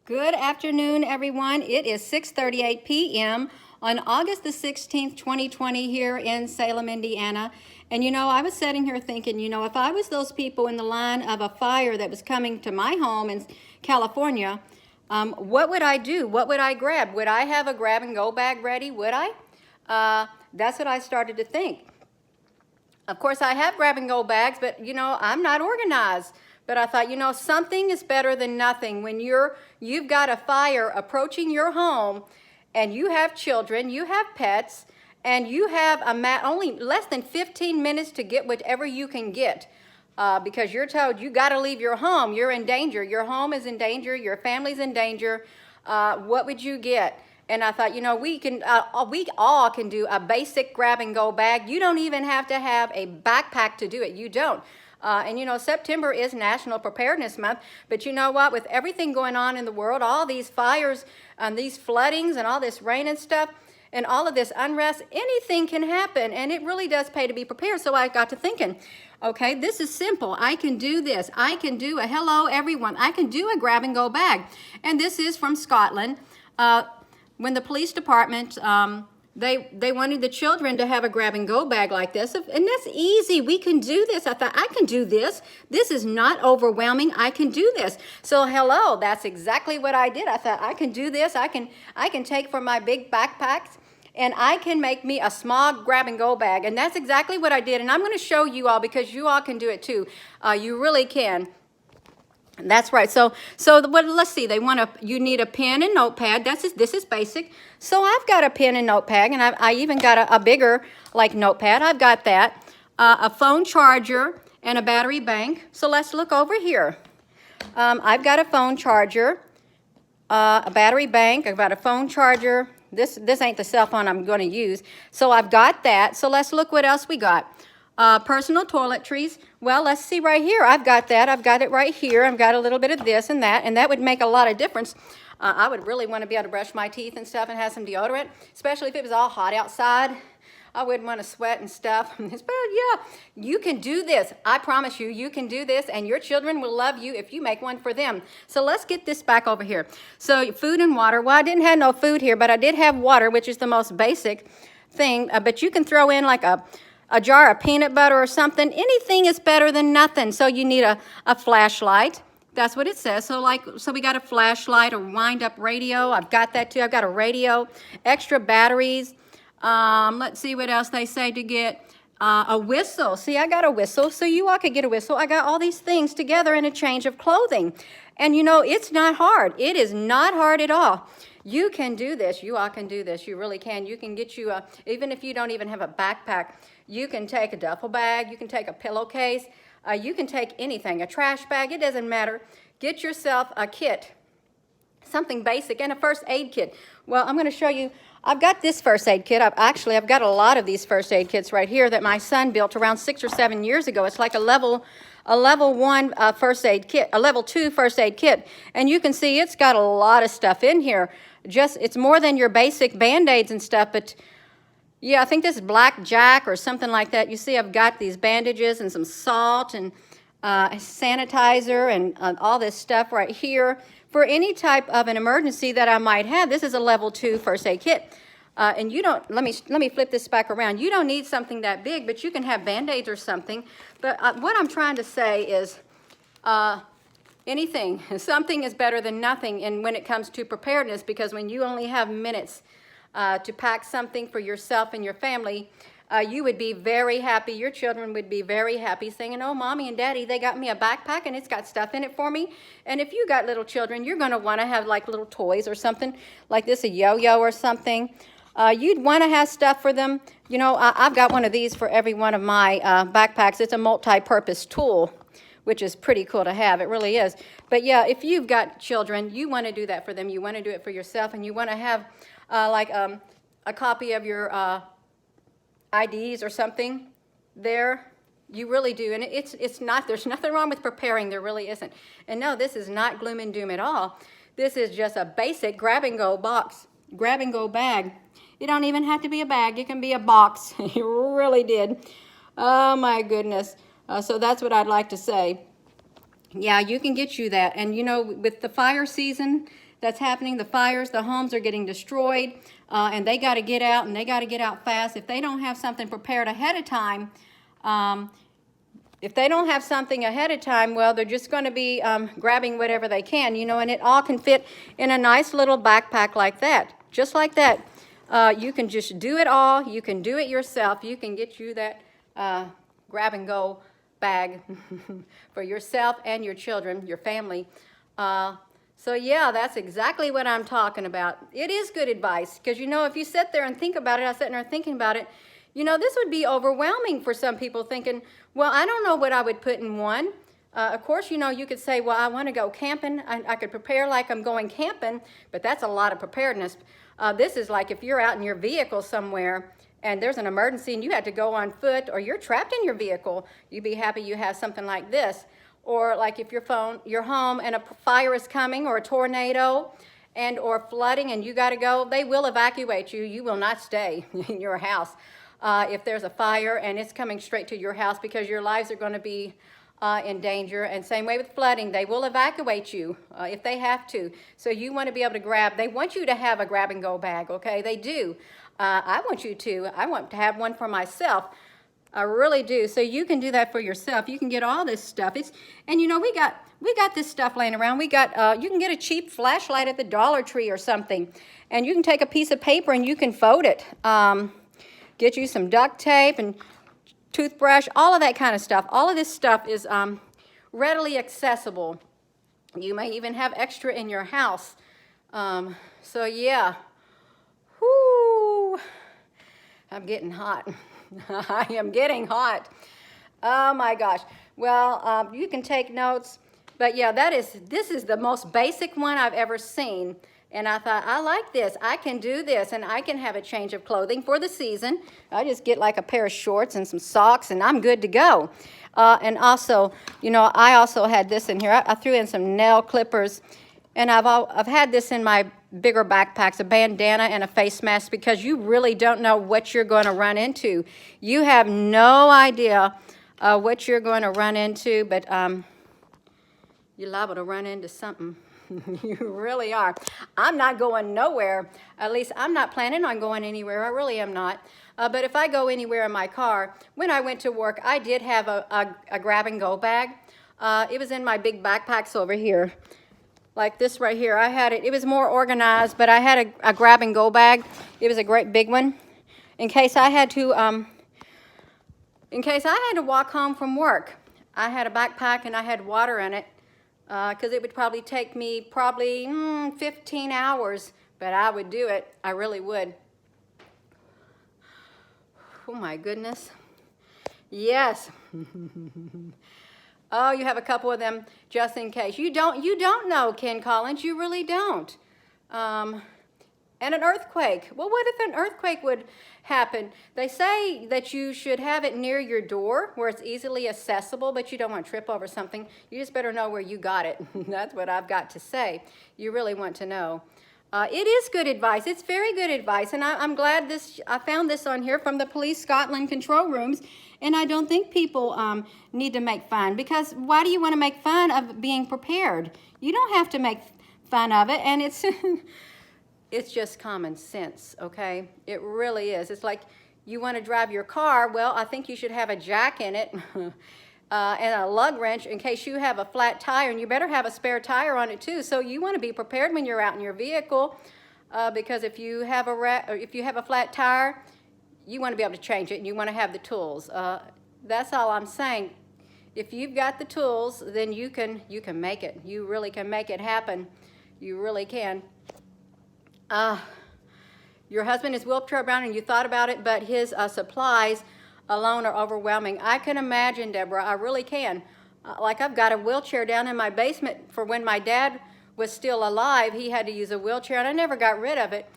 Good afternoon, everyone. It is 6:38 p.m. on August the 16th, 2020 here in Salem, Indiana. And I was sitting here thinking, if I was those people in the line of a fire that was coming to my home in California, what would I do? What would I grab? Would I have a grab-and-go bag ready? Would I? That's what I started to think. Of course, I have grab-and-go bags, but, I'm not organized. But I thought, something is better than nothing. When you've got a fire approaching your home and you have children, you have pets, and you have only less than 15 minutes to get whatever you can get because you're told you got to leave your home. You're in danger. Your home is in danger. Your family's in danger. What would you get? And I thought, we all can do a basic grab-and-go bag. You don't even have to have a backpack to do it. You don't. And September is National Preparedness Month, but you know what? With everything going on in the world, all these fires and these floodings and all this rain and stuff, and all of this unrest, anything can happen, and it really does pay to be prepared. So I got to thinking, okay, this is simple. I can do this. I can do a hello, everyone. I can do a grab-and-go bag, and this is from Scotland. When the police department they wanted the children to have a grab-and-go bag like this, and that's easy. We can do this. I thought, I can do this. This is not overwhelming. I can do this. So hello, that's exactly what I did. I thought, I can do this. I can take from my big backpacks, and I can make me a small grab-and-go bag, and that's exactly what I did. And I'm going to show you all because you all can do it too. You really can. That's right. So let's see. You need a pen and notepad. This is basic. So I've got a pen and notepad, and I even got a bigger notepad. I've got that. A phone charger and a battery bank. So let's look over here. I've got a phone charger, a battery bank. I've got a phone charger. This ain't the cell phone I'm going to use. So I've got that. So let's look what else we got. Personal toiletries. Well, let's see right here. I've got that. I've got it right here. I've got a little bit of this and that would make a lot of difference. I would really want to be able to brush my teeth and stuff and have some deodorant, especially if it was all hot outside. I wouldn't want to sweat and stuff. But yeah, you can do this. I promise you, you can do this, and your children will love you if you make one for them. So let's get this back over here. So food and water. Well, I didn't have no food here, but I did have water, which is the most basic thing. But you can throw in like a jar of peanut butter or something. Anything is better than nothing. So you need a flashlight. That's what it says. So we got a flashlight, a wind-up radio. I've got that too. I've got a radio, extra batteries. Let's see what else they say to get. A whistle. See, I got a whistle, so you all could get a whistle. I got all these things together in a change of clothing. And it's not hard. It is not hard at all. You can do this. You all can do this. You really can. You can get you even if you don't even have a backpack, you can take a duffel bag. You can take a pillowcase. You can take anything, a trash bag. It doesn't matter. Get yourself a kit, something basic, and a first aid kit. Well, I'm going to show you. I've got this first aid kit. I've got a lot of these first aid kits right here that my son built around 6 or 7 years ago. It's like a level 1 first aid kit, a level 2 first aid kit. And you can see it's got a lot of stuff in here. It's more than your basic Band-Aids and stuff, but yeah, I think this is Black Jack or something like that. You see I've got these bandages and some salt and sanitizer and all this stuff right here. For any type of an emergency that I might have, this is a level 2 first aid kit. And you don't, let me flip this back around. You don't need something that big, but you can have Band-Aids or something. But what I'm trying to say is something is better than nothing and when it comes to preparedness, because when you only have minutes to pack something for yourself and your family, you would be very happy. Your children would be very happy saying, oh, Mommy and Daddy, they got me a backpack and it's got stuff in it for me. And if you got little children, you're going to want to have like little toys or something like this, a yo-yo or something. You'd want to have stuff for them. I've got one of these for every one of my backpacks. It's a multi-purpose tool, which is pretty cool to have. It really is. But yeah, if you've got children, you want to do that for them. You want to do it for yourself, and you want to have a copy of your IDs or something there. You really do. And it's not, there's nothing wrong with preparing. There really isn't. And no, this is not gloom and doom at all. This is just a basic grab-and-go box, grab-and-go bag. It don't even have to be a bag. It can be a box. It really did. Oh, my goodness. So that's what I'd like to say. Yeah, you can get you that. And, with the fire season that's happening, the fires, the homes are getting destroyed, and they got to get out, and they got to get out fast. If they don't have something prepared ahead of time, well, they're just going to be grabbing whatever they can, you know, and it all can fit in a nice little backpack like that, just like that. You can just do it all. You can do it yourself. You can get you that grab-and-go bag for yourself and your children, your family. So yeah, that's exactly what I'm talking about. It is good advice, because you know, if you sit there and think about it, I was sitting there thinking about it, you know, this would be overwhelming for some people, thinking, well, I don't know what I would put in one. Of course, you know, you could say, well, I want to go camping. I could prepare like I'm going camping, but that's a lot of preparedness. This is like if you're out in your vehicle somewhere and there's an emergency and you had to go on foot, or you're trapped in your vehicle, you'd be happy you have something like this. Or like if you're home and a fire is coming, or a tornado, and or flooding, and you got to go, they will evacuate you. You will not stay in your house if there's a fire and it's coming straight to your house, because your lives are going to be in danger. And same way with flooding, they will evacuate you if they have to. So you want to be able to grab. They want you to have a grab-and-go bag, okay? They do. I want you to. I want to have one for myself. I really do. So you can do that for yourself. You can get all this stuff. And you know, we got this stuff laying around. We got you can get a cheap flashlight at the Dollar Tree or something, and you can take a piece of paper and you can fold it. Get you some duct tape and toothbrush, all of that kind of stuff. All of this stuff is readily accessible. You may even have extra in your house. So yeah, whoo, I'm getting hot. I am getting hot. Oh my gosh. Well, you can take notes, but yeah, this is the most basic one I've ever seen. And I thought, I like this. I can do this, and I can have a change of clothing for the season. I just get like a pair of shorts and some socks, and I'm good to go. And also, you know, I also had this in here. I threw in some nail clippers, and I've had this in my bigger backpacks, a bandana and a face mask, because you really don't know what you're going to run into. You have no idea what you're going to run into, but you're liable to run into something. You really are. I'm not going nowhere. At least I'm not planning on going anywhere. I really am not. But if I go anywhere in my car, when I went to work, I did have a grab-and-go bag. It was in my big backpacks over here. Like this right here. I had it. It was more organized, but I had a grab-and-go bag. It was a great big one. In case I had to walk home from work. I had a backpack and I had water in it. Because it would probably take me 15 hours, but I would do it. I really would. Oh my goodness. Yes. Oh, you have a couple of them just in case. You don't know, Ken Collins. You really don't. And an earthquake. Well, what if an earthquake would happen? They say that you should have it near your door where it's easily accessible, but you don't want to trip over something. You just better know where you got it. That's what I've got to say. You really want to know. It is good advice. It's very good advice, and I'm glad I found this on here from the Police Scotland control rooms, and I don't think people need to make fun, because why do you want to make fun of being prepared? You don't have to make fun of it, and it's it's just common sense, okay? It really is. It's like you want to drive your car. Well, I think you should have a jack in it and a lug wrench in case you have a flat tire, and you better have a spare tire on it too. So you want to be prepared when you're out in your vehicle, because if you have a flat tire, you want to be able to change it, and you want to have the tools. That's all I'm saying. If you've got the tools, then you can make it. You really can make it happen. You really can. Your husband is wheelchair bound, and you thought about it, but his supplies alone are overwhelming. I can imagine, Deborah. I really can. Like, I've got a wheelchair down in my basement for when my dad was still alive. He had to use a wheelchair, and I never got rid of it.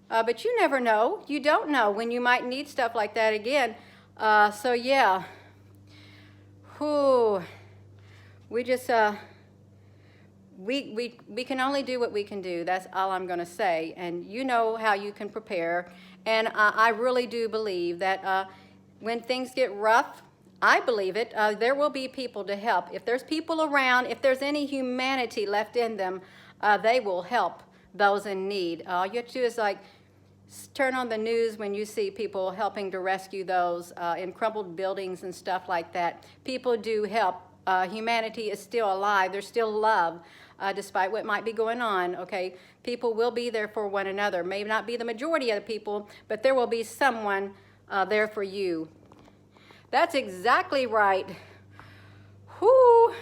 But you never know. You don't know when you might need stuff like that again. So yeah. Whew. We just we can only do what we can do. That's all I'm going to say. And you know how you can prepare. And I really do believe that when things get rough, I believe it, there will be people to help. If there's people around, if there's any humanity left in them, they will help. those in need. All you have to do is like turn on the news when you see people helping to rescue those in crumbled buildings and stuff like that. People do help. Humanity is still alive. There's still love, despite what might be going on, okay? People will be there for one another. May not be the majority of the people, but there will be someone there for you. That's exactly right. Whoo!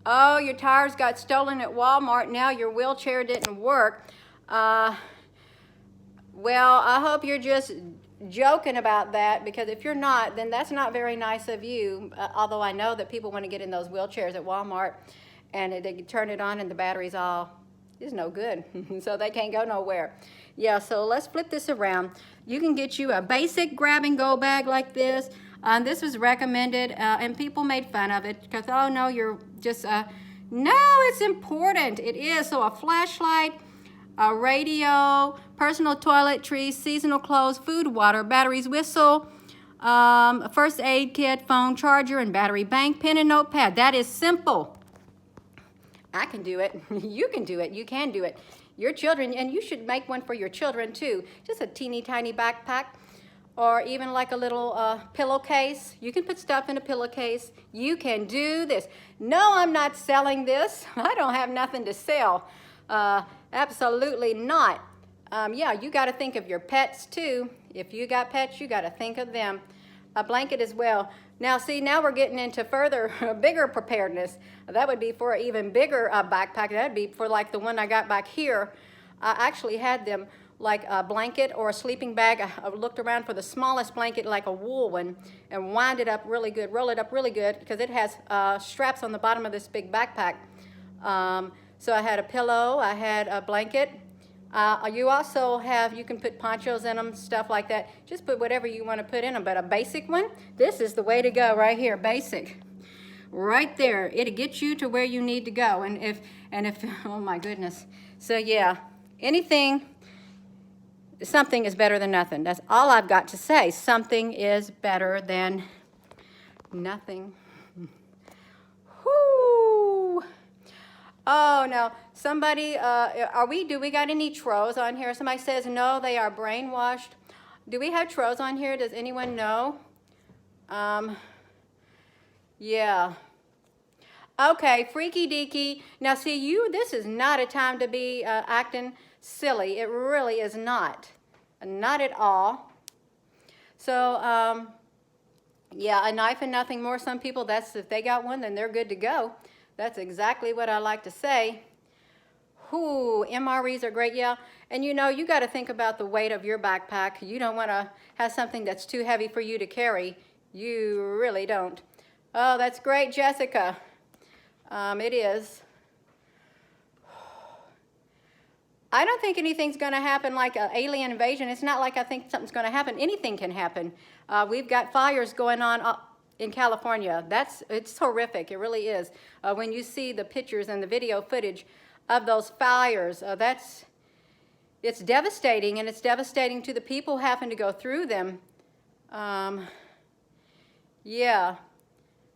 Oh, your tires got stolen at Walmart. Now your wheelchair didn't work. Well, I hope you're just joking about that, because if you're not, then that's not very nice of you. Although I know that people want to get in those wheelchairs at Walmart and they turn it on and the battery's all is no good. So they can't go nowhere. Yeah, so let's flip this around. You can get you a basic grab-and-go bag like this. This was recommended and people made fun of it because, oh no, you're just, no, it's important. It is. So a flashlight, a radio, personal toiletries, seasonal clothes, food, water, batteries, whistle, a first aid kit, phone charger, and battery bank, pen and notepad. That is simple. I can do it. You can do it. You can do it. Your children, and you should make one for your children too. Just a teeny tiny backpack, or even like a little pillowcase. You can put stuff in a pillowcase. You can do this. No, I'm not selling this. I don't have nothing to sell. Absolutely not. Yeah, you got to think of your pets too. If you got pets, you got to think of them. A blanket as well. Now, see, now we're getting into further, bigger preparedness. That would be for an even bigger backpack. That would be for like the one I got back here. I actually had them like a blanket or a sleeping bag. I looked around for the smallest blanket, like a wool one, and wind it up really good, roll it up really good, because it has straps on the bottom of this big backpack. So I had a pillow, I had a blanket. You also have, you can put ponchos in them, stuff like that. Just put whatever you want to put in them. But a basic one, this is the way to go right here, basic. Right there, it'll get you to where you need to go. And if, oh my goodness. So yeah, something is better than nothing. That's all I've got to say. Something is better than nothing. Whoo! Oh, no. Somebody, do we got any Tros on here? Somebody says, no, they are brainwashed. Do we have Tros on here? Does anyone know? Yeah. Okay, freaky deaky. Now, see, this is not a time to be acting silly. It really is not. Not at all. So, yeah, a knife and nothing more. Some people, if they got one, then they're good to go. That's exactly what I like to say. Ooh, MREs are great, yeah. And you know, you got to think about the weight of your backpack. You don't want to have something that's too heavy for you to carry. You really don't. Oh, that's great, Jessica. It is. I don't think anything's going to happen like an alien invasion. It's not like I think something's going to happen. Anything can happen. We've got fires going on in California. It's horrific. It really is. When you see the pictures and the video footage of those fires, it's devastating, and it's devastating to the people having to go through them. Yeah.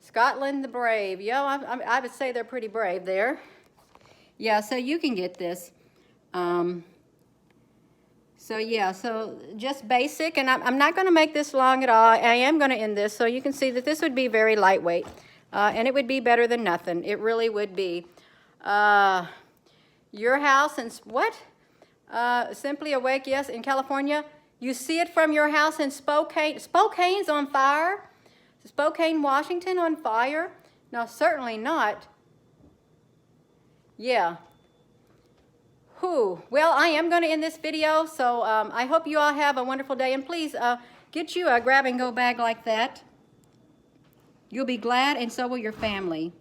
Scotland the brave. Yeah, I would say they're pretty brave there. Yeah, so you can get this. So yeah, so just basic, and I'm not going to make this long at all. I am going to end this, so you can see that this would be very lightweight, and it would be better than nothing. It really would be. Your house and what? Simply Awake, yes, in California. You see it from your house in Spokane. Spokane's on fire? Spokane, Washington on fire? No, certainly not. Yeah. Well, I am going to end this video, so I hope you all have a wonderful day, and please get you a grab-and-go bag like that. You'll be glad, and so will your family.